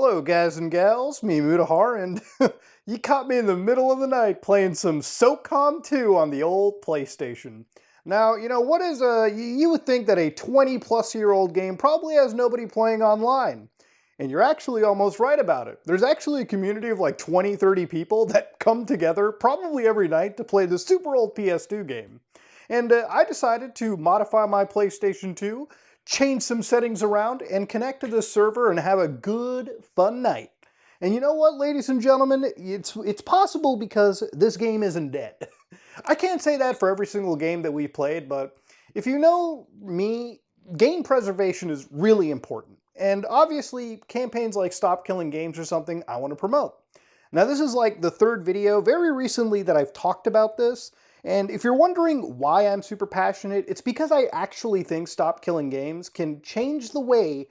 Hello, guys and gals, me Mutahar, and you caught me in the middle of the night playing some SOCOM 2 on the old PlayStation. Now, what is you would think that a 20-plus-year-old game probably has nobody playing online. And you're actually almost right about it. There's actually a community of like 20, 30 people that come together probably every night to play the super old PS2 game. And I decided to modify my PlayStation 2, change some settings around, and connect to this server and have a good, fun night. And you know what, ladies and gentlemen? It's possible because this game isn't dead. I can't say that for every single game that we've played, but if you know me, game preservation is really important. And obviously, campaigns like Stop Killing Games are something I want to promote. Now, this is like the third video very recently that I've talked about this, and if you're wondering why I'm super passionate, it's because I actually think Stop Killing Games can change the way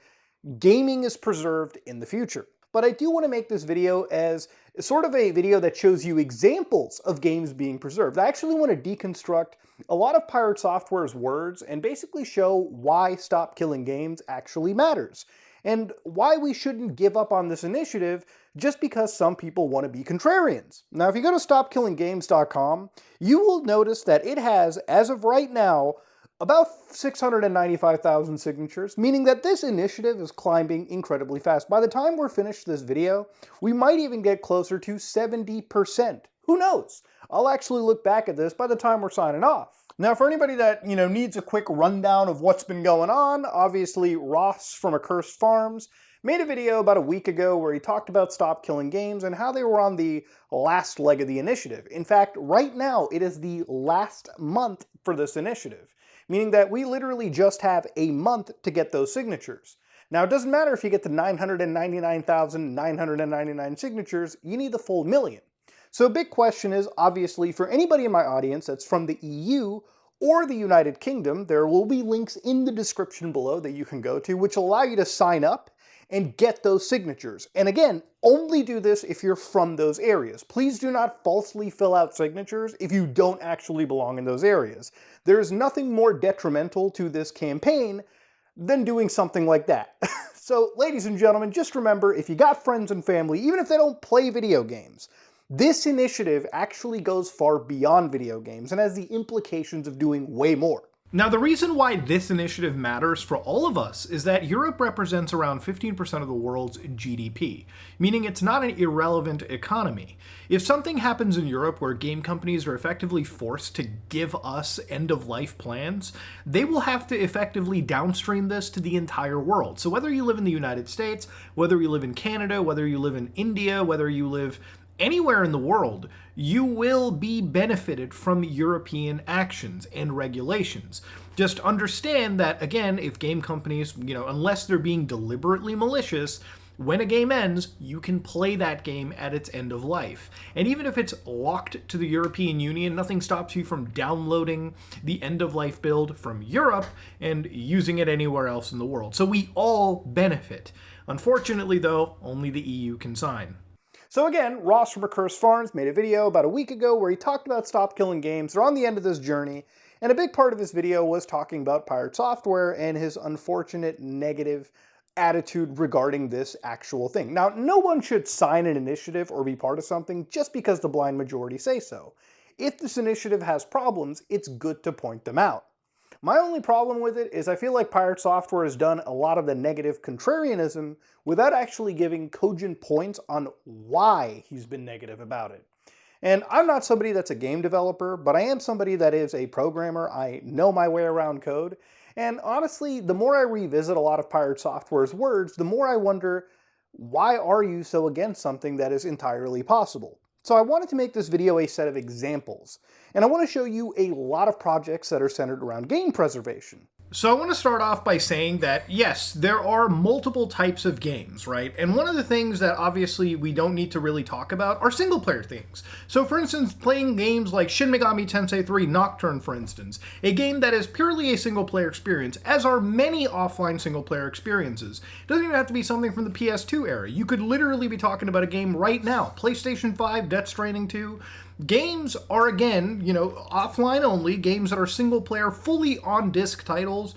gaming is preserved in the future. But I do want to make this video as sort of a video that shows you examples of games being preserved. I actually want to deconstruct a lot of PirateSoftware's words and basically show why Stop Killing Games actually matters, and why we shouldn't give up on this initiative just because some people want to be contrarians. Now, if you go to stopkillinggames.com, you will notice that it has, as of right now, about 695,000 signatures, meaning that this initiative is climbing incredibly fast. By the time we're finished this video, we might even get closer to 70%. Who knows? I'll actually look back at this by the time we're signing off. Now, for anybody that, needs a quick rundown of what's been going on, obviously Ross from Accursed Farms made a video about a week ago where he talked about Stop Killing Games and how they were on the last leg of the initiative. In fact, right now, it is the last month for this initiative, meaning that we literally just have a month to get those signatures. Now, it doesn't matter if you get the 999,999 signatures, you need the full million. So a big question is, obviously, for anybody in my audience that's from the EU or the United Kingdom, there will be links in the description below that you can go to, which will allow you to sign up and get those signatures. And again, only do this if you're from those areas. Please do not falsely fill out signatures if you don't actually belong in those areas. There is nothing more detrimental to this campaign than doing something like that. So, ladies and gentlemen, just remember, if you got friends and family, even if they don't play video games, this initiative actually goes far beyond video games and has the implications of doing way more. Now, the reason why this initiative matters for all of us is that Europe represents around 15% of the world's GDP, meaning it's not an irrelevant economy. If something happens in Europe where game companies are effectively forced to give us end-of-life plans, they will have to effectively downstream this to the entire world. So whether you live in the United States, whether you live in Canada, whether you live in India, whether you live anywhere in the world, you will be benefited from European actions and regulations. Just understand that, again, if game companies, unless they're being deliberately malicious, when a game ends, you can play that game at its end of life. And even if it's locked to the European Union, nothing stops you from downloading the end of life build from Europe and using it anywhere else in the world. So we all benefit. Unfortunately, though, only the EU can sign. So again, Ross from Accursed Farms made a video about a week ago where he talked about Stop Killing Games. They're on the end of this journey, and a big part of his video was talking about PirateSoftware and his unfortunate negative attitude regarding this actual thing. Now, no one should sign an initiative or be part of something just because the blind majority say so. If this initiative has problems, it's good to point them out. My only problem with it is I feel like PirateSoftware has done a lot of the negative contrarianism without actually giving cogent points on why he's been negative about it. And I'm not somebody that's a game developer, but I am somebody that is a programmer. I know my way around code. And honestly, the more I revisit a lot of PirateSoftware's words, the more I wonder, why are you so against something that is entirely possible? So I wanted to make this video a set of examples, and I want to show you a lot of projects that are centered around game preservation. So I want to start off by saying that, yes, there are multiple types of games, right? And one of the things that obviously we don't need to really talk about are single-player things. So for instance, playing games like Shin Megami Tensei 3 Nocturne, for instance, a game that is purely a single-player experience, as are many offline single-player experiences. It doesn't even have to be something from the PS2 era. You could literally be talking about a game right now. PlayStation 5, Death Stranding 2, Games are, again, offline only, games that are single-player, fully on-disc titles,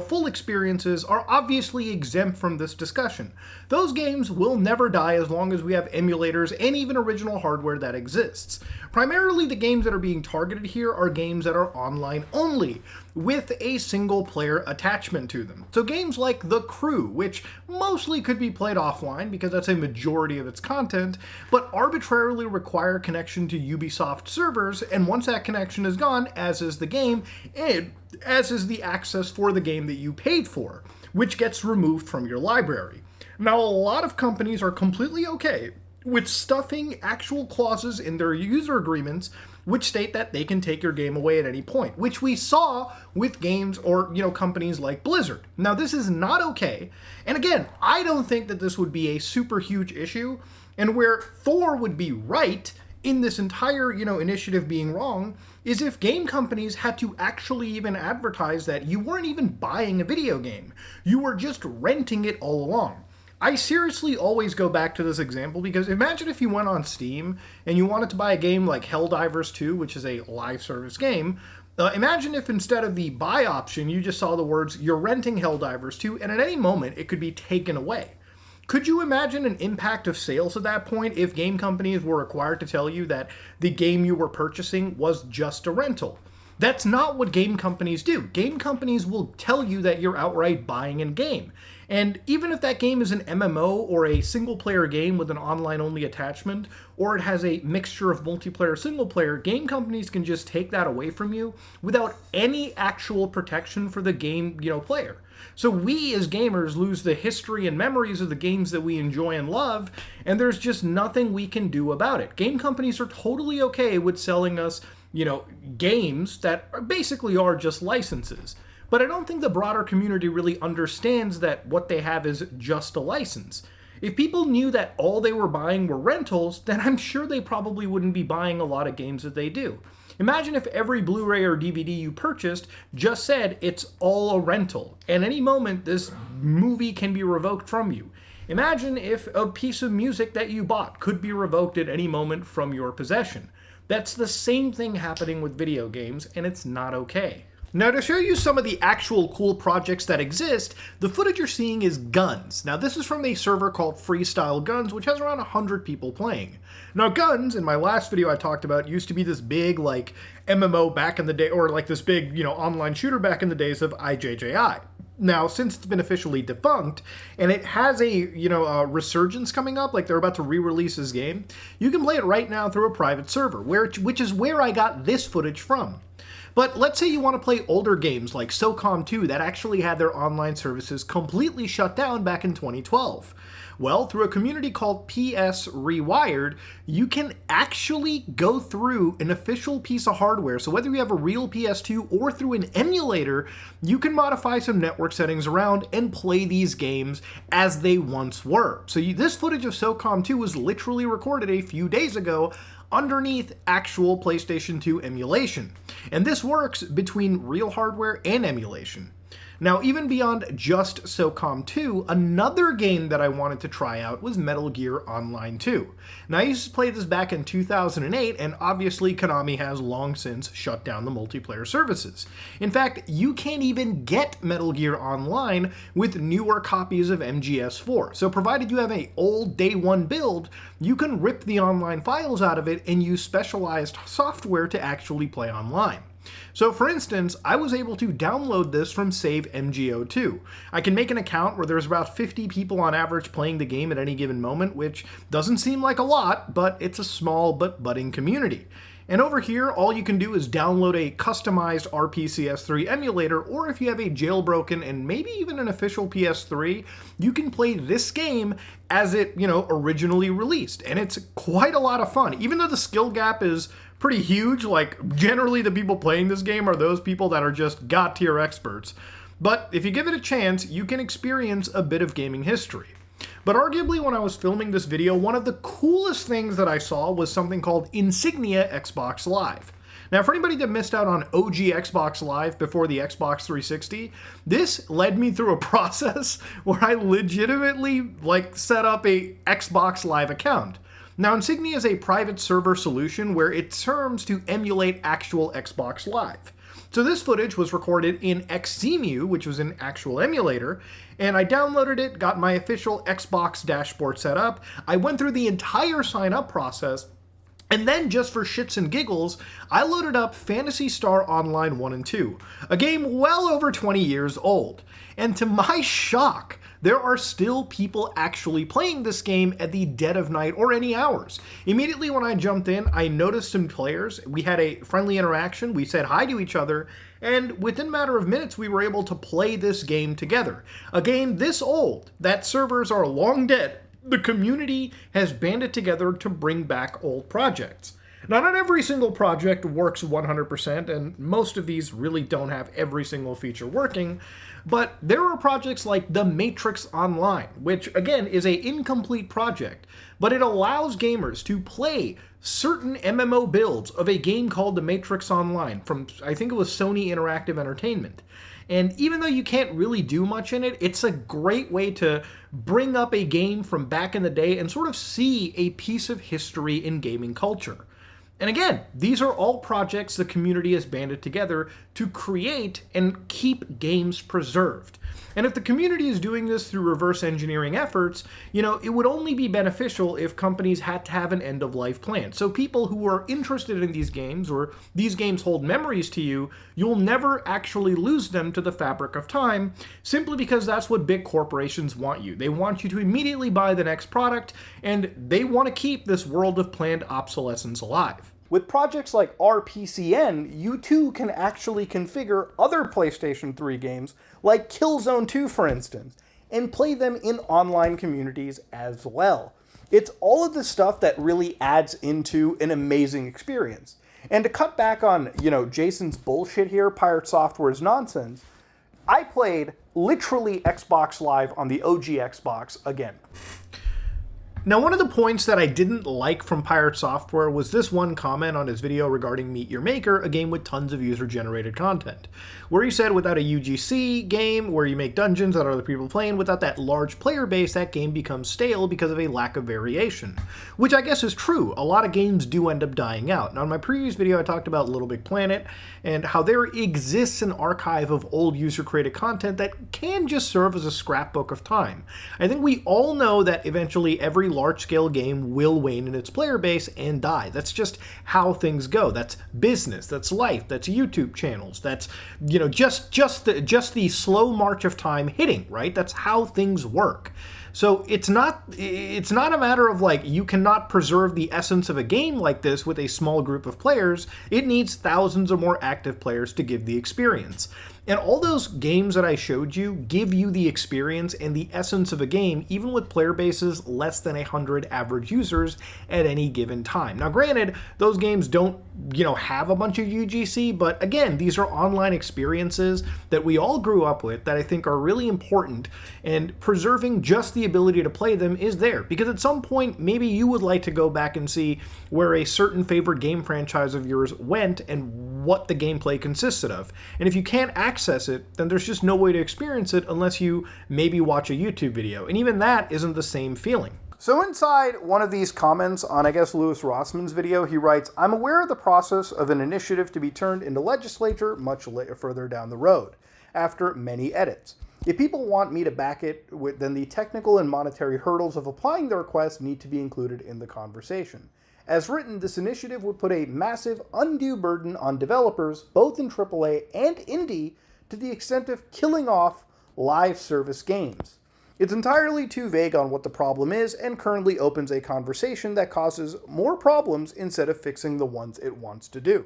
full experiences are obviously exempt from this discussion. Those games will never die as long as we have emulators and even original hardware that exists. Primarily, the games that are being targeted here are games that are online only, with a single player attachment to them. So games like The Crew, which mostly could be played offline because that's a majority of its content, but arbitrarily require connection to Ubisoft servers, and once that connection is gone, as is the game, and as is the access for the game that you paid for, which gets removed from your library. Now, a lot of companies are completely okay with stuffing actual clauses in their user agreements which state that they can take your game away at any point, which we saw with games or, companies like Blizzard. Now, this is not okay. And again, I don't think that this would be a super huge issue, and where Thor would be right in this entire, initiative being wrong is if game companies had to actually even advertise that you weren't even buying a video game. You were just renting it all along. I seriously always go back to this example because imagine if you went on Steam and you wanted to buy a game like Helldivers 2, which is a live service game. Imagine if instead of the buy option, you just saw the words, "You're renting Helldivers 2," and at any moment it could be taken away. Could you imagine an impact of sales at that point if game companies were required to tell you that the game you were purchasing was just a rental? That's not what game companies do. Game companies will tell you that you're outright buying a game. And even if that game is an MMO or a single-player game with an online-only attachment, or it has a mixture of multiplayer single-player, game companies can just take that away from you without any actual protection for the game, player. So we as gamers lose the history and memories of the games that we enjoy and love, and there's just nothing we can do about it. Game companies are totally okay with selling us, games that basically are just licenses. But I don't think the broader community really understands that what they have is just a license. If people knew that all they were buying were rentals, then I'm sure they probably wouldn't be buying a lot of games that they do. Imagine if every Blu-ray or DVD you purchased just said it's all a rental, and any moment this movie can be revoked from you. Imagine if a piece of music that you bought could be revoked at any moment from your possession. That's the same thing happening with video games, and it's not okay. Now, to show you some of the actual cool projects that exist, the footage you're seeing is Guns. Now, this is from a server called Freestyle Guns, which has around 100 people playing. Now, Guns, in my last video I talked about, used to be this big, MMO back in the day, or this big, online shooter back in the days of IJJI. Now, since it's been officially defunct, and it has a resurgence coming up, they're about to re-release this game, you can play it right now through a private server, which is where I got this footage from. But let's say you want to play older games like SOCOM 2 that actually had their online services completely shut down back in 2012. Well, through a community called PS Rewired, you can actually go through an official piece of hardware. So whether you have a real PS2 or through an emulator, you can modify some network settings around and play these games as they once were. So this footage of SOCOM 2 was literally recorded a few days ago underneath actual PlayStation 2 emulation. And this works between real hardware and emulation. Now, even beyond just SOCOM 2, another game that I wanted to try out was Metal Gear Online 2. Now, I used to play this back in 2008, and obviously Konami has long since shut down the multiplayer services. In fact, you can't even get Metal Gear Online with newer copies of MGS4. So provided you have an old day one build, you can rip the online files out of it and use specialized software to actually play online. So for instance, I was able to download this from Save MGO2. I can make an account where there's about 50 people on average playing the game at any given moment, which doesn't seem like a lot, but it's a small but budding community. And over here, all you can do is download a customized RPCS3 emulator, or if you have a jailbroken and maybe even an official PS3, you can play this game as it, originally released. And it's quite a lot of fun. Even though the skill gap is pretty huge, generally the people playing this game are those people that are just god-tier experts. But if you give it a chance, you can experience a bit of gaming history. But arguably when I was filming this video, one of the coolest things that I saw was something called Insignia Xbox Live. Now, for anybody that missed out on OG Xbox Live before the Xbox 360, this led me through a process where I legitimately set up a Xbox Live account. Now, Insignia is a private server solution where it serves to emulate actual Xbox Live. So this footage was recorded in Xemu, which was an actual emulator, and I downloaded it, got my official Xbox dashboard set up. I went through the entire sign-up process, and then, just for shits and giggles, I loaded up Phantasy Star Online 1 and 2, a game well over 20 years old. And to my shock, there are still people actually playing this game at the dead of night or any hours. Immediately when I jumped in, I noticed some players. We had a friendly interaction, we said hi to each other, and within a matter of minutes we were able to play this game together. A game this old that servers are long dead. The community has banded together to bring back old projects. Now, not every single project works 100%, and most of these really don't have every single feature working, but there are projects like The Matrix Online, which, again, is an incomplete project, but it allows gamers to play certain MMO builds of a game called The Matrix Online from, I think it was Sony Interactive Entertainment. And even though you can't really do much in it, it's a great way to bring up a game from back in the day and sort of see a piece of history in gaming culture. And again, these are all projects the community has banded together to create and keep games preserved. And if the community is doing this through reverse engineering efforts, it would only be beneficial if companies had to have an end-of-life plan. So people who are interested in these games, or these games hold memories to you, you'll never actually lose them to the fabric of time, simply because that's what big corporations want you. They want you to immediately buy the next product, and they want to keep this world of planned obsolescence alive. With projects like RPCN, you too can actually configure other PlayStation 3 games, like Killzone 2 for instance, and play them in online communities as well. It's all of the stuff that really adds into an amazing experience. And to cut back on, Jason's bullshit here, PirateSoftware's nonsense, I played literally Xbox Live on the OG Xbox again. Now, one of the points that I didn't like from PirateSoftware was this one comment on his video regarding Meet Your Maker, a game with tons of user-generated content, where he said without a UGC game where you make dungeons that other people playing, without that large player base, that game becomes stale because of a lack of variation, which I guess is true. A lot of games do end up dying out. Now, in my previous video, I talked about Little Big Planet and how there exists an archive of old user-created content that can just serve as a scrapbook of time. I think we all know that eventually every large-scale game will wane in its player base and die. That's just how things go. That's business. That's life. That's YouTube channels. That's just the slow march of time hitting. Right? That's how things work. So it's not a matter of you cannot preserve the essence of a game like this with a small group of players. It needs thousands or more active players to give the experience. And all those games that I showed you give you the experience and the essence of a game, even with player bases less than 100 average users at any given time. Now, granted, those games don't, have a bunch of UGC, but again, these are online experiences that we all grew up with that I think are really important, and preserving just the ability to play them is there. Because at some point, maybe you would like to go back and see where a certain favorite game franchise of yours went and what the gameplay consisted of. And if you can't access it, then there's just no way to experience it unless you maybe watch a YouTube video. And even that isn't the same feeling. So inside one of these comments on, I guess, Louis Rossman's video, he writes, "I'm aware of the process of an initiative to be turned into legislature much further down the road, after many edits. If people want me to back it, then the technical and monetary hurdles of applying the request need to be included in the conversation. As written, this initiative would put a massive, undue burden on developers, both in AAA and indie, to the extent of killing off live service games. It's entirely too vague on what the problem is and currently opens a conversation that causes more problems instead of fixing the ones it wants to do.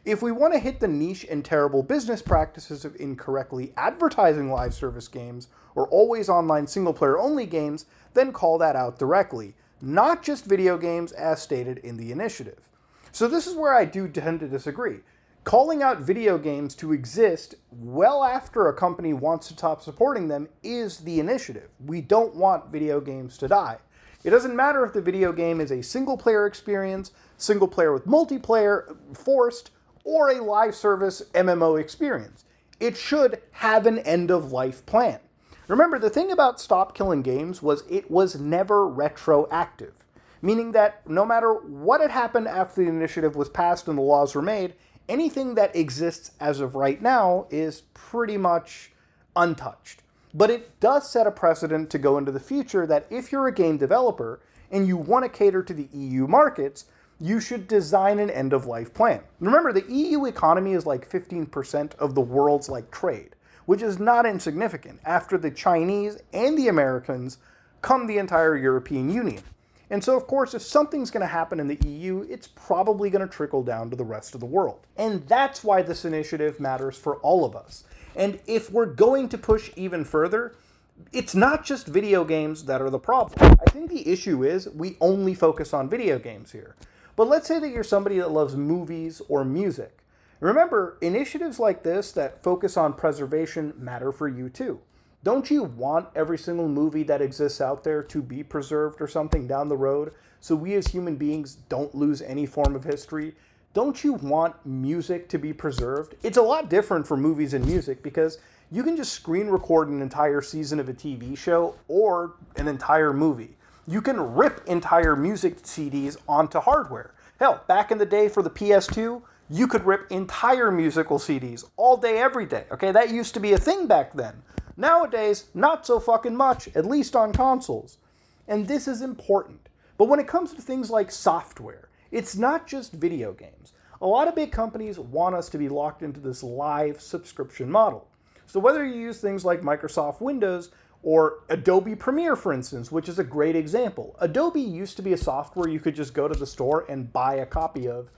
If we want to hit the niche and terrible business practices of incorrectly advertising live service games or always online single-player only games, then call that out directly, not just video games as stated in the initiative." So this is where I do tend to disagree. Calling out video games to exist well after a company wants to stop supporting them is the initiative. We don't want video games to die. It doesn't matter if the video game is a single-player experience, single-player with multiplayer, forced, or a live service MMO experience. It should have an end-of-life plan. Remember, the thing about Stop Killing Games was it was never retroactive, meaning that no matter what had happened after the initiative was passed and the laws were made, Anything that exists as of right now is pretty much untouched. But it does set a precedent to go into the future that if you're a game developer and you want to cater to the EU markets, you should design an end-of-life plan. Remember, the EU economy is like 15% of the world's trade, which is not insignificant. After the Chinese and the Americans come the entire European Union. And so, of course, if something's going to happen in the EU, it's probably going to trickle down to the rest of the world. And that's why this initiative matters for all of us. And if we're going to push even further, it's not just video games that are the problem. I think the issue is we only focus on video games here. But let's say that you're somebody that loves movies or music. Remember, initiatives like this that focus on preservation matter for you too. Don't you want every single movie that exists out there to be preserved or something down the road so we as human beings don't lose any form of history? Don't you want music to be preserved? It's a lot different for movies and music because you can just screen record an entire season of a TV show or an entire movie. You can rip entire music CDs onto hardware. Hell, back in the day for the PS2, you could rip entire musical CDs all day, every day. Okay, that used to be a thing back then. Nowadays, not so fucking much, at least on consoles. And this is important. But when it comes to things like software, it's not just video games. A lot of big companies want us to be locked into this live subscription model. So whether you use things like Microsoft Windows or Adobe Premiere, for instance, which is a great example. Adobe used to be a software you could just go to the store and buy a copy of,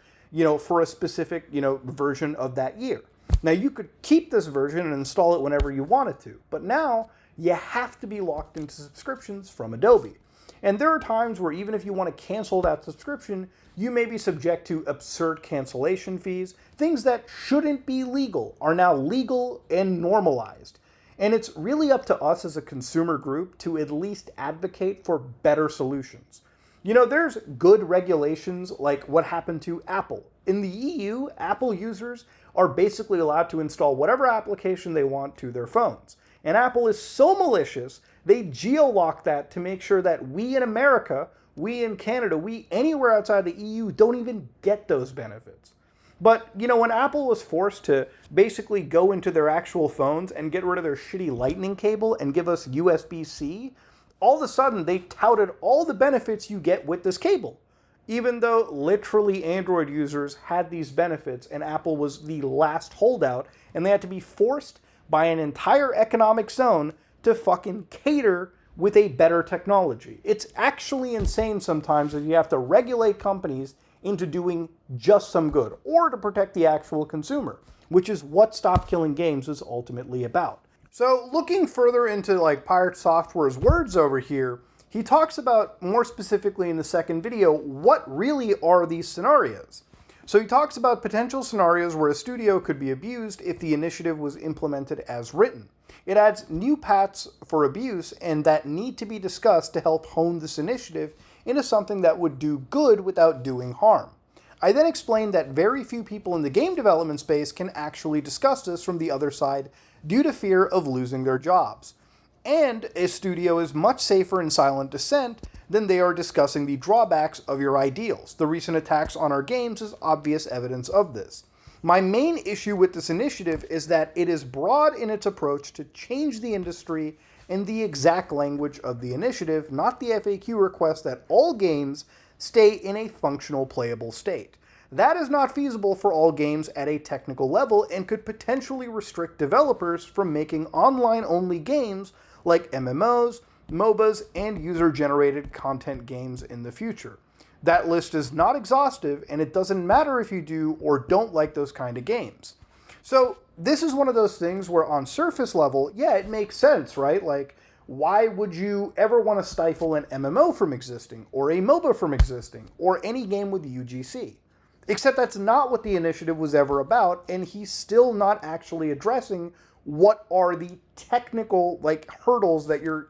for a specific, version of that year. Now, you could keep this version and install it whenever you wanted to, but now you have to be locked into subscriptions from Adobe. And there are times where even if you want to cancel that subscription, you may be subject to absurd cancellation fees. Things that shouldn't be legal are now legal and normalized. And it's really up to us as a consumer group to at least advocate for better solutions. There's good regulations like what happened to Apple. In the EU, Apple users are basically allowed to install whatever application they want to their phones. And Apple is so malicious, they geo-lock that to make sure that we in America, we in Canada, we anywhere outside the EU don't even get those benefits. But, when Apple was forced to basically go into their actual phones and get rid of their shitty lightning cable and give us USB-C, all of a sudden they touted all the benefits you get with this cable. Even though literally Android users had these benefits and Apple was the last holdout and they had to be forced by an entire economic zone to fucking cater with a better technology. It's actually insane sometimes that you have to regulate companies into doing just some good or to protect the actual consumer, which is what Stop Killing Games is ultimately about. So looking further into PirateSoftware's words over here, he talks about, more specifically in the second video, what really are these scenarios. So he talks about potential scenarios where a studio could be abused if the initiative was implemented as written. It adds new paths for abuse and that need to be discussed to help hone this initiative into something that would do good without doing harm. I then explained that very few people in the game development space can actually discuss this from the other side due to fear of losing their jobs. And a studio is much safer in silent dissent than they are discussing the drawbacks of your ideals. The recent attacks on our games is obvious evidence of this. My main issue with this initiative is that it is broad in its approach to change the industry and the exact language of the initiative, not the FAQ request that all games stay in a functional playable state. That is not feasible for all games at a technical level and could potentially restrict developers from making online-only games like MMOs, MOBAs, and user-generated content games in the future. That list is not exhaustive, and it doesn't matter if you do or don't like those kind of games. So this is one of those things where on surface level, yeah, it makes sense, right? Why would you ever want to stifle an MMO from existing, or a MOBA from existing, or any game with UGC? Except that's not what the initiative was ever about, and he's still not actually addressing what are the technical hurdles that you're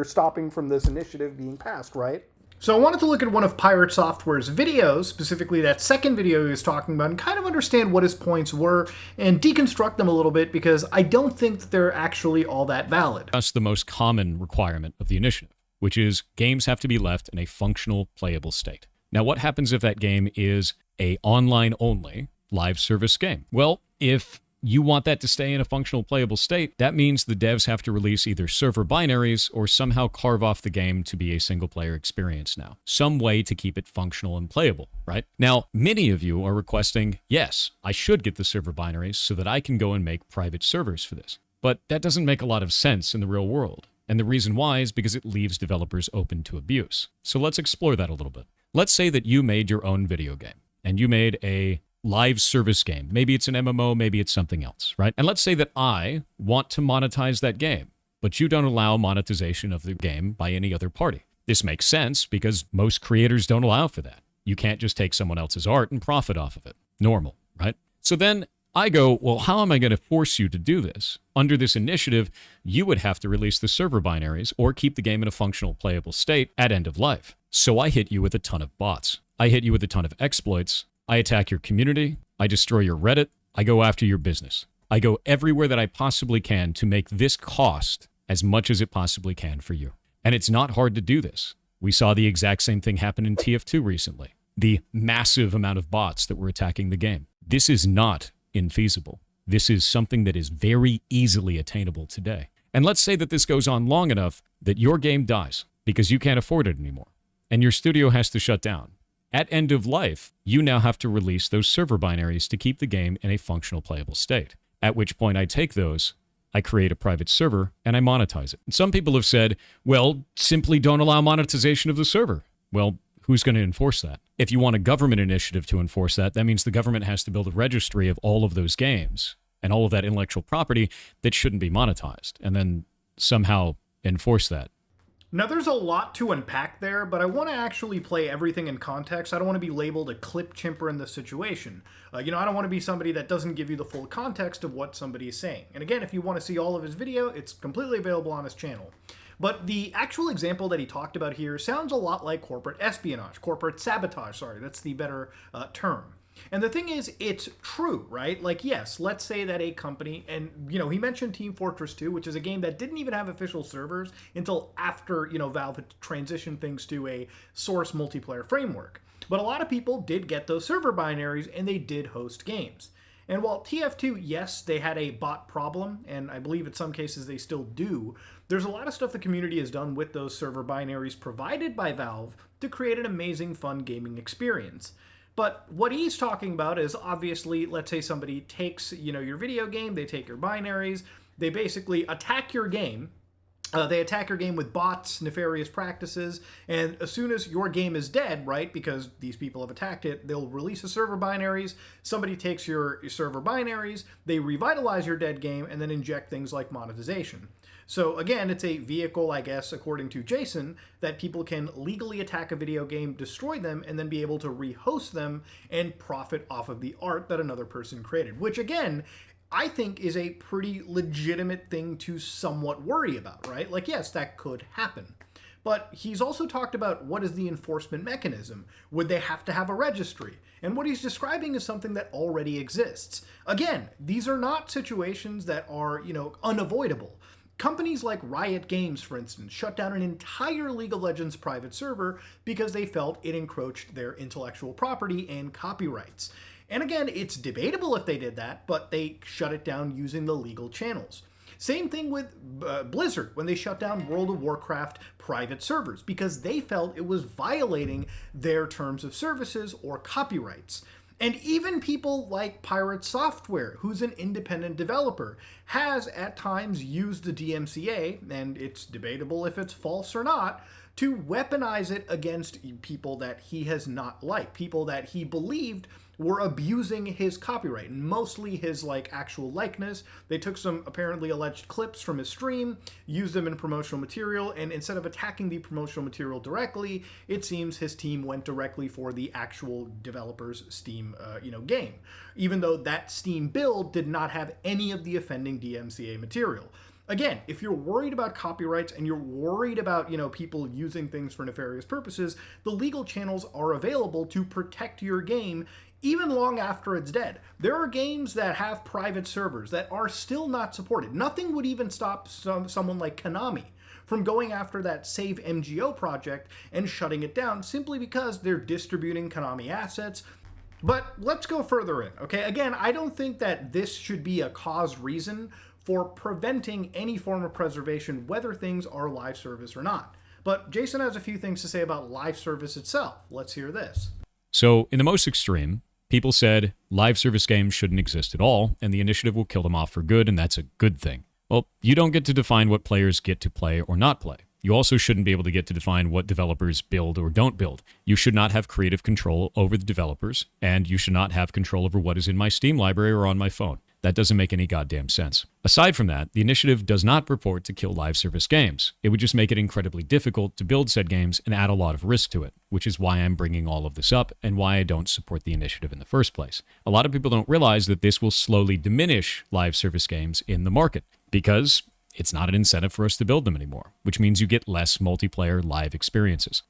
stopping from this initiative being passed, right? So I wanted to look at one of PirateSoftware's videos, specifically that second video he was talking about, and kind of understand what his points were and deconstruct them a little bit because I don't think that they're actually all that valid. That's the most common requirement of the initiative, which is games have to be left in a functional, playable state. Now, what happens if that game is a online-only live service game? Well, if you want that to stay in a functional playable state, that means the devs have to release either server binaries or somehow carve off the game to be a single-player experience now. Some way to keep it functional and playable, right? Now, many of you are requesting, yes, I should get the server binaries so that I can go and make private servers for this. But that doesn't make a lot of sense in the real world. And the reason why is because it leaves developers open to abuse. So let's explore that a little bit. Let's say that you made your own video game, and you made a live service game. Maybe it's an MMO, maybe it's something else, right? And let's say that I want to monetize that game, but you don't allow monetization of the game by any other party. This makes sense because most creators don't allow for that. You can't just take someone else's art and profit off of it. Normal, right? So then I go, well, how am I going to force you to do this? Under this initiative, you would have to release the server binaries or keep the game in a functional playable state at end of life. So I hit you with a ton of bots. I hit you with a ton of exploits. I attack your community, I destroy your Reddit, I go after your business. I go everywhere that I possibly can to make this cost as much as it possibly can for you. And it's not hard to do this. We saw the exact same thing happen in TF2 recently. The massive amount of bots that were attacking the game. This is not infeasible. This is something that is very easily attainable today. And let's say that this goes on long enough that your game dies because you can't afford it anymore, and your studio has to shut down. At end of life, you now have to release those server binaries to keep the game in a functional playable state. At which point I take those, I create a private server, and I monetize it. And some people have said, well, simply don't allow monetization of the server. Well, who's going to enforce that? If you want a government initiative to enforce that, that means the government has to build a registry of all of those games and all of that intellectual property that shouldn't be monetized, and then somehow enforce that. Now, there's a lot to unpack there, but I want to actually play everything in context. I don't want to be labeled a clip chimper in this situation. I don't want to be somebody that doesn't give you the full context of what somebody is saying. And again, if you want to see all of his video, it's completely available on his channel. But the actual example that he talked about here sounds a lot like corporate espionage, corporate sabotage, sorry, that's the better term. And the thing is, it's true, right? Like, yes, let's say that a company, and, he mentioned Team Fortress 2, which is a game that didn't even have official servers until after, Valve had transitioned things to a source multiplayer framework. But a lot of people did get those server binaries, and they did host games. And while TF2, yes, they had a bot problem, and I believe in some cases they still do, there's a lot of stuff the community has done with those server binaries provided by Valve to create an amazing, fun gaming experience. But what he's talking about is obviously, let's say somebody takes, your video game, they take your binaries, they basically attack your game. They attack your game with bots, nefarious practices, and as soon as your game is dead, right, because these people have attacked it, they'll release a server binaries, somebody takes your server binaries, they revitalize your dead game, and then inject things like monetization. So again, it's a vehicle, I guess, according to Jason, that people can legally attack a video game, destroy them, and then be able to rehost them and profit off of the art that another person created, which again, I think is a pretty legitimate thing to somewhat worry about, right? Like, yes, that could happen. But he's also talked about what is the enforcement mechanism. Would they have to have a registry? And what he's describing is something that already exists. Again, these are not situations that are, unavoidable. Companies like Riot Games, for instance, shut down an entire League of Legends private server because they felt it encroached their intellectual property and copyrights. And again, it's debatable if they did that, but they shut it down using the legal channels. Same thing with Blizzard when they shut down World of Warcraft private servers because they felt it was violating their terms of services or copyrights. And even people like PirateSoftware, who's an independent developer, has at times used the DMCA, and it's debatable if it's false or not, to weaponize it against people that he has not liked, people that he believed were abusing his copyright, and mostly his actual likeness. They took some apparently alleged clips from his stream, used them in promotional material, and instead of attacking the promotional material directly, it seems his team went directly for the actual developer's Steam, game, even though that Steam build did not have any of the offending DMCA material. Again, if you're worried about copyrights and you're worried about, people using things for nefarious purposes, the legal channels are available to protect your game even long after it's dead. There are games that have private servers that are still not supported. Nothing would even stop someone like Konami from going after that Save MGO project and shutting it down simply because they're distributing Konami assets. But let's go further in, okay? Again, I don't think that this should be a cause reason for preventing any form of preservation, whether things are live service or not. But Jason has a few things to say about live service itself. Let's hear this. So, in the most extreme, people said live service games shouldn't exist at all, and the initiative will kill them off for good, and that's a good thing. Well, you don't get to define what players get to play or not play. You also shouldn't be able to get to define what developers build or don't build. You should not have creative control over the developers, and you should not have control over what is in my Steam library or on my phone. That doesn't make any goddamn sense. Aside from that, the initiative does not purport to kill live service games. It would just make it incredibly difficult to build said games and add a lot of risk to it, which is why I'm bringing all of this up and why I don't support the initiative in the first place. A lot of people don't realize that this will slowly diminish live service games in the market, because it's not an incentive for us to build them anymore, which means you get less multiplayer live experiences.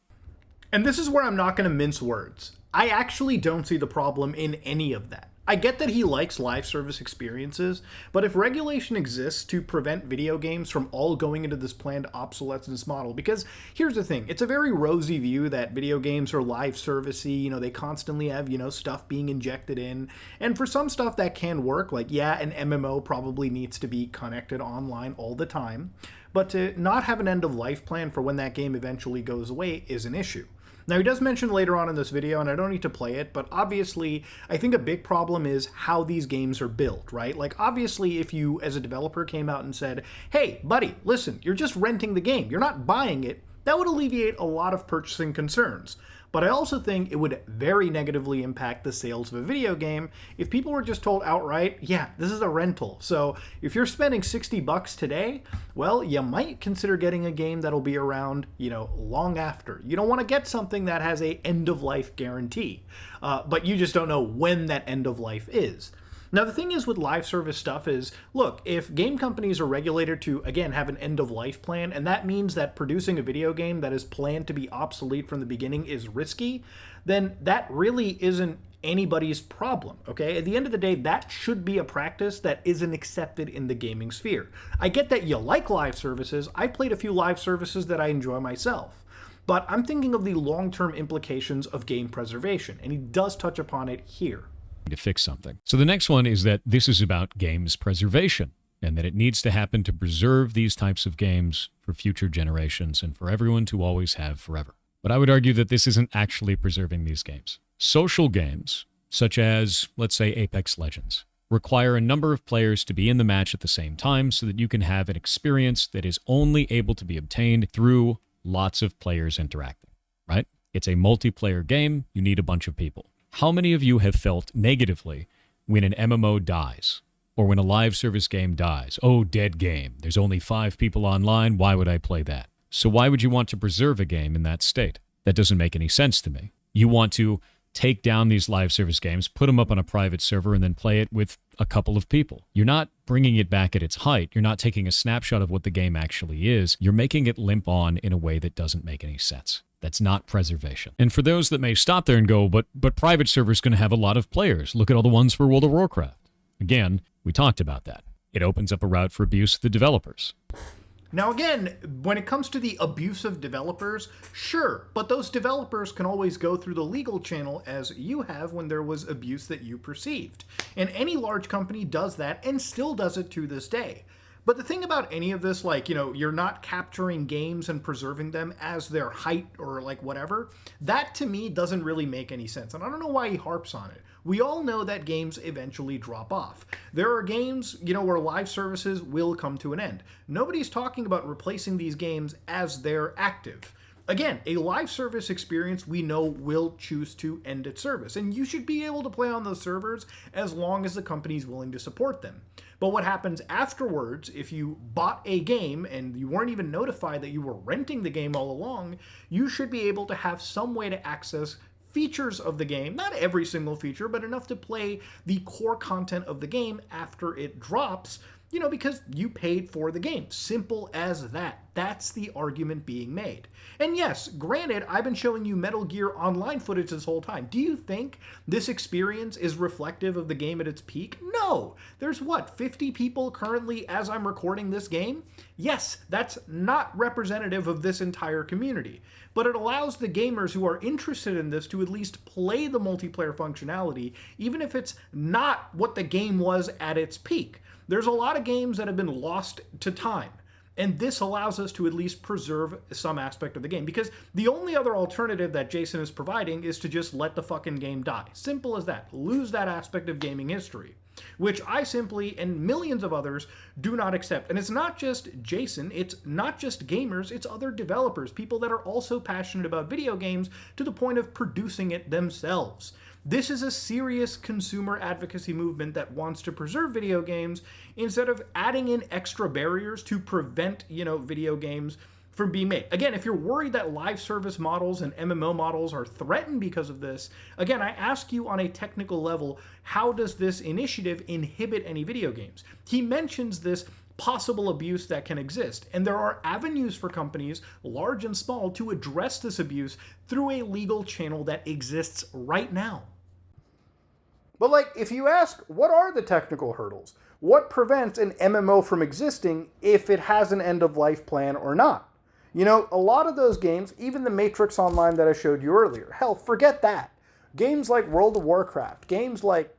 And this is where I'm not going to mince words. I actually don't see the problem in any of that. I get that he likes live service experiences, but if regulation exists to prevent video games from all going into this planned obsolescence model, because here's the thing, it's a very rosy view that video games are live servicey, they constantly have, stuff being injected in, and for some stuff that can work, like, yeah, an MMO probably needs to be connected online all the time, but to not have an end-of-life plan for when that game eventually goes away is an issue. Now, he does mention later on in this video, and I don't need to play it, but obviously, I think a big problem is how these games are built, right? Like, obviously, if you, as a developer, came out and said, hey, buddy, listen, you're just renting the game, you're not buying it, that would alleviate a lot of purchasing concerns. But I also think it would very negatively impact the sales of a video game if people were just told outright, yeah, this is a rental. So if you're spending $60 today, well, you might consider getting a game that'll be around, long after. You don't want to get something that has a end-of-life guarantee, but you just don't know when that end of life is. Now, the thing is with live service stuff is, look, if game companies are regulated to, again, have an end-of-life plan, and that means that producing a video game that is planned to be obsolete from the beginning is risky, then that really isn't anybody's problem, okay? At the end of the day, that should be a practice that isn't accepted in the gaming sphere. I get that you like live services. I played a few live services that I enjoy myself. But I'm thinking of the long-term implications of game preservation, and he does touch upon it here. To fix something. So the next one is that this is about games preservation, and that it needs to happen to preserve these types of games for future generations and for everyone to always have forever. But I would argue that this isn't actually preserving these games. Social games, such as, let's say, Apex Legends, require a number of players to be in the match at the same time so that you can have an experience that is only able to be obtained through lots of players interacting, right? It's a multiplayer game. You need a bunch of people. How many of you have felt negatively when an MMO dies or when a live service game dies? Oh, dead game. There's only 5 people online. Why would I play that? So why would you want to preserve a game in that state? That doesn't make any sense to me. You want to take down these live service games, put them up on a private server, and then play it with a couple of people. You're not bringing it back at its height. You're not taking a snapshot of what the game actually is. You're making it limp on in a way that doesn't make any sense. That's not preservation. And for those that may stop there and go, but private servers going to have a lot of players. Look at all the ones for World of Warcraft. Again, we talked about that. It opens up a route for abuse of the developers. Now again, when it comes to the abuse of developers, sure, but those developers can always go through the legal channel as you have when there was abuse that you perceived. And any large company does that and still does it to this day. But the thing about any of this, like, you're not capturing games and preserving them as their height or like whatever, that to me doesn't really make any sense. And I don't know why he harps on it. We all know that games eventually drop off. There are games, where live services will come to an end. Nobody's talking about replacing these games as they're active. Again, a live service experience we know will choose to end its service, and you should be able to play on those servers as long as the company's willing to support them. But what happens afterwards, if you bought a game and you weren't even notified that you were renting the game all along, you should be able to have some way to access features of the game, not every single feature, but enough to play the core content of the game after it drops, because you paid for the game. Simple as that. That's the argument being made. And yes, granted, I've been showing you Metal Gear Online footage this whole time. Do you think this experience is reflective of the game at its peak? No. There's what, 50 people currently as I'm recording this game? Yes, that's not representative of this entire community. But it allows the gamers who are interested in this to at least play the multiplayer functionality, even if it's not what the game was at its peak. There's a lot of games that have been lost to time. And this allows us to at least preserve some aspect of the game. Because the only other alternative that Jason is providing is to just let the fucking game die. Simple as that. Lose that aspect of gaming history. Which I simply, and millions of others, do not accept. And it's not just Jason, it's not just gamers, it's other developers, people that are also passionate about video games to the point of producing it themselves. This is a serious consumer advocacy movement that wants to preserve video games instead of adding in extra barriers to prevent, video games from being made. Again, if you're worried that live service models and MMO models are threatened because of this, again, I ask you on a technical level, how does this initiative inhibit any video games? He mentions this possible abuse that can exist, and there are avenues for companies, large and small, to address this abuse through a legal channel that exists right now. But if you ask, what are the technical hurdles? What prevents an MMO from existing if it has an end-of-life plan or not? A lot of those games, even the Matrix Online that I showed you earlier, hell, forget that. Games like World of Warcraft, games like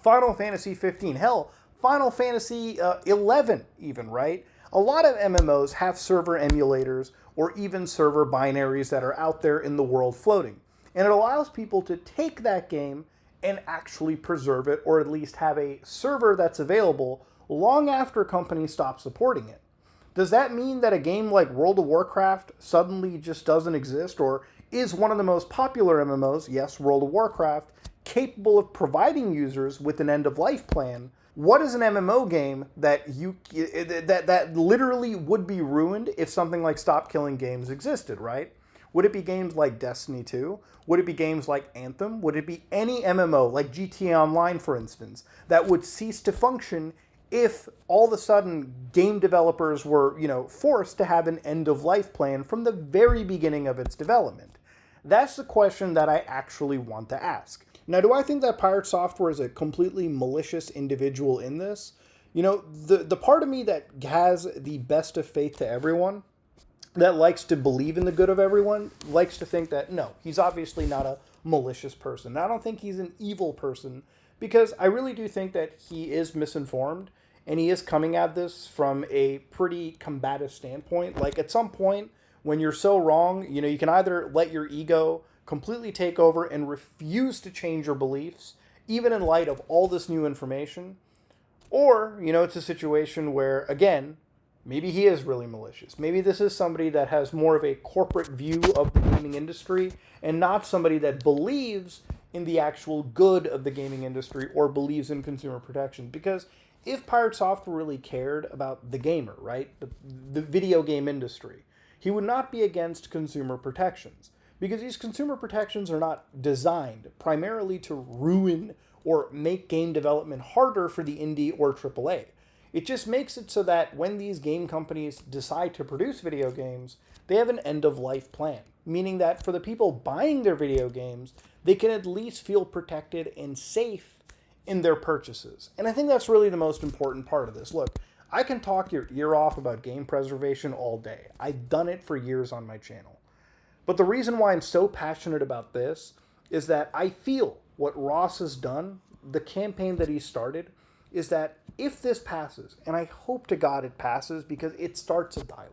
Final Fantasy 15, hell, Final Fantasy 11 even, right? A lot of MMOs have server emulators or even server binaries that are out there in the world floating. And it allows people to take that game and actually preserve it, or at least have a server that's available long after companies stop supporting it. Does that mean that a game like World of Warcraft suddenly just doesn't exist, or is one of the most popular MMOs, yes, World of Warcraft, capable of providing users with an end-of-life plan? What is an MMO game that that literally would be ruined if something like Stop Killing Games existed, right? Would it be games like Destiny 2? Would it be games like Anthem? Would it be any MMO, like GTA Online, for instance, that would cease to function if all of a sudden game developers were, forced to have an end-of-life plan from the very beginning of its development? That's the question that I actually want to ask. Now, do I think that PirateSoftware is a completely malicious individual in this? The part of me that has the best of faith to everyone, that likes to believe in the good of everyone, likes to think that, no, he's obviously not a malicious person. I don't think he's an evil person, because I really do think that he is misinformed, and he is coming at this from a pretty combative standpoint. At some point, when you're so wrong, you can either let your ego completely take over and refuse to change your beliefs, even in light of all this new information, or, it's a situation where, again, maybe he is really malicious. Maybe this is somebody that has more of a corporate view of the gaming industry and not somebody that believes in the actual good of the gaming industry or believes in consumer protection. Because if PirateSoftware really cared about the gamer, right, the video game industry, he would not be against consumer protections. Because these consumer protections are not designed primarily to ruin or make game development harder for the indie or AAA. It just makes it so that when these game companies decide to produce video games, they have an end-of-life plan. Meaning that for the people buying their video games, they can at least feel protected and safe in their purchases. And I think that's really the most important part of this. Look, I can talk your ear off about game preservation all day. I've done it for years on my channel. But the reason why I'm so passionate about this is that I feel what Ross has done, the campaign that he started, is that if this passes, and I hope to God it passes because it starts a dialogue,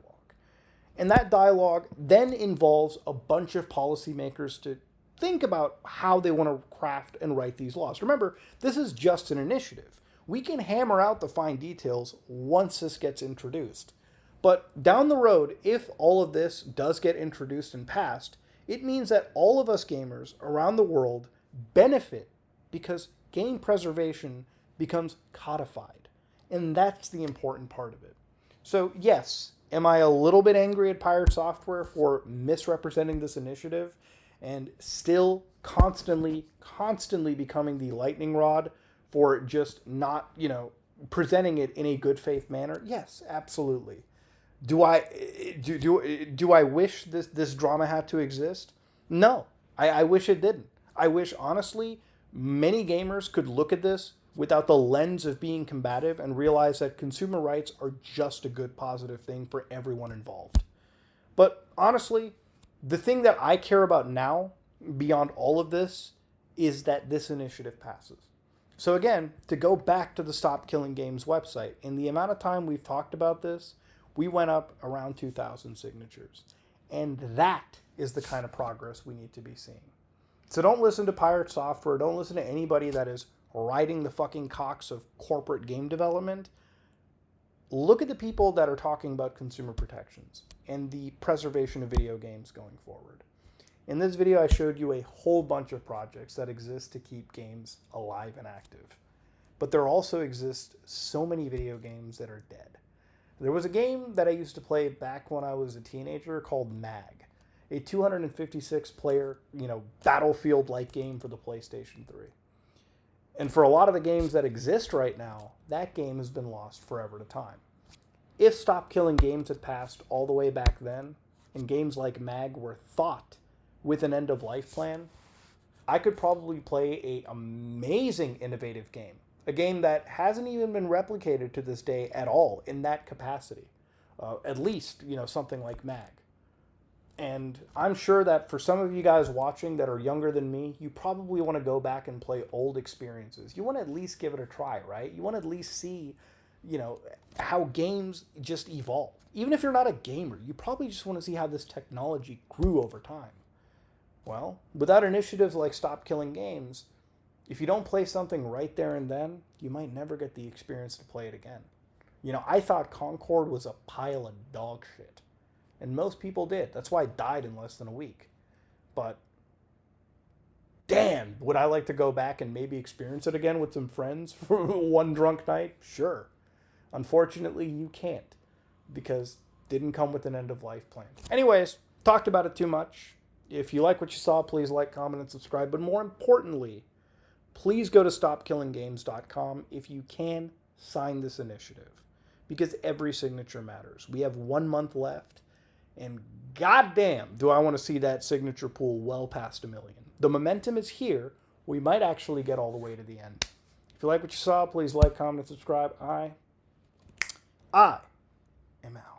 and that dialogue then involves a bunch of policymakers to think about how they want to craft and write these laws. Remember, this is just an initiative. We can hammer out the fine details once this gets introduced. But down the road, if all of this does get introduced and passed, it means that all of us gamers around the world benefit because game preservation becomes codified. And that's the important part of it. So yes, am I a little bit angry at PirateSoftware for misrepresenting this initiative and still constantly becoming the lightning rod for just not, presenting it in a good faith manner? Yes, absolutely. Do I do I wish this drama had to exist? No, I wish it didn't. I wish honestly many gamers could look at this without the lens of being combative and realize that consumer rights are just a good positive thing for everyone involved. But honestly, the thing that I care about now, beyond all of this, is that this initiative passes. So again, to go back to the Stop Killing Games website, in the amount of time we've talked about this, we went up around 2,000 signatures. And that is the kind of progress we need to be seeing. So don't listen to PirateSoftware, don't listen to anybody that is riding the fucking cocks of corporate game development. Look at the people that are talking about consumer protections and the preservation of video games going forward. In this video, I showed you a whole bunch of projects that exist to keep games alive and active. But there also exist so many video games that are dead. There was a game that I used to play back when I was a teenager called MAG, a 256 player, battlefield-like game for the PlayStation 3. And for a lot of the games that exist right now, that game has been lost forever to time. If Stop Killing Games had passed all the way back then, and games like MAG were thought with an end-of-life plan, I could probably play an amazing innovative game. A game that hasn't even been replicated to this day at all in that capacity. At least, something like MAG. And I'm sure that for some of you guys watching that are younger than me, you probably want to go back and play old experiences. You want to at least give it a try, right? You want to at least see, how games just evolve. Even if you're not a gamer, you probably just want to see how this technology grew over time. Well, without initiatives like Stop Killing Games, if you don't play something right there and then, you might never get the experience to play it again. I thought Concord was a pile of dog shit. And most people did. That's why it died in less than a week. But, damn, would I like to go back and maybe experience it again with some friends for one drunk night? Sure. Unfortunately, you can't. Because it didn't come with an end-of-life plan. Anyways, talked about it too much. If you like what you saw, please like, comment, and subscribe. But more importantly, please go to stopkillinggames.com. If you can, sign this initiative. Because every signature matters. We have 1 month left. And goddamn, do I want to see that signature pool well past 1 million. The momentum is here. We might actually get all the way to the end. If you like what you saw, please like, comment, and subscribe. I am out.